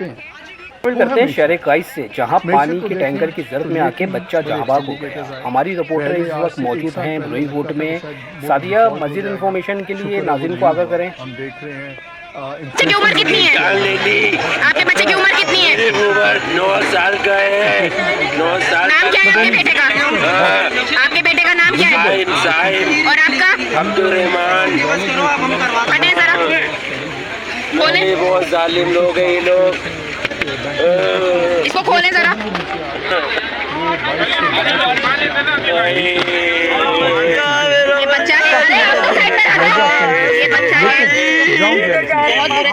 सकते हैं। करते हैं शहर काइस से, जहां पानी के टैंकर की जरूरत में आके बच्चा जहां हो गया। हमारी रिपोर्टर इस वक्त मौजूद हैं ब्रोई रोड में। सादिया, मजीद इन्फॉर्मेशन के लिए नाज़रीन को आगाह करें। हम देख रहे हैं बच्चे की उम्र कितनी है? आपके बच्चे की उम्र कितनी है? 9 साल का है। 9 साल नाम क्या है आपके बेटे का? आपके बेटे का नाम क्या है? साहिब और आपका? अब्दुर्रहमान। पढ़े जरा, खोले ये बहुत जालिम लोग हैं ये लोग। इसको, खोले जरा। ये बच्चा है, अरे आप उस साइड में आ जाओ। ये बच्चा है, बहुत बुरे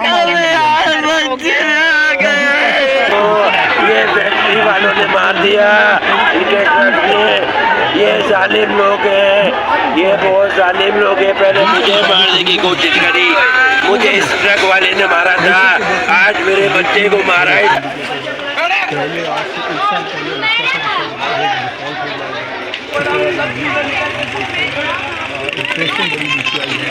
ये फैक्ट्री वालों ने मार दिया इनके ट्रक ने। ये जालिम लोग हैं, ये बहुत जालिम लोग हैं। पहले मुझे मारने की कोशिश करी, मुझे इस ट्रक वाले ने मारा था, आज मेरे बच्चे को मारा है। पहले आज से 1 साल पहले इंप्रेशन बड़ी नीचे आई है।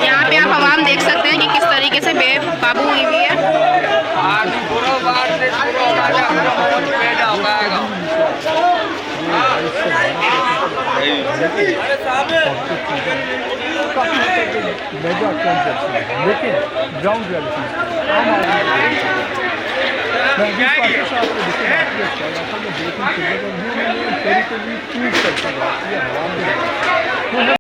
यहाँ पे आप आवाम देख सकते हैं कि किस तरीके से बेकाबू हुई हुई है। मेगा ट्रांजैक्शन, लेकिन ग्राउंड रियलिटी आम आदमी मैं जिस पार्टी से आपको देखिए आपकी अच्छा लगा था, मैं 2-3 चीज़ें प्रूव कर सकता हूँ।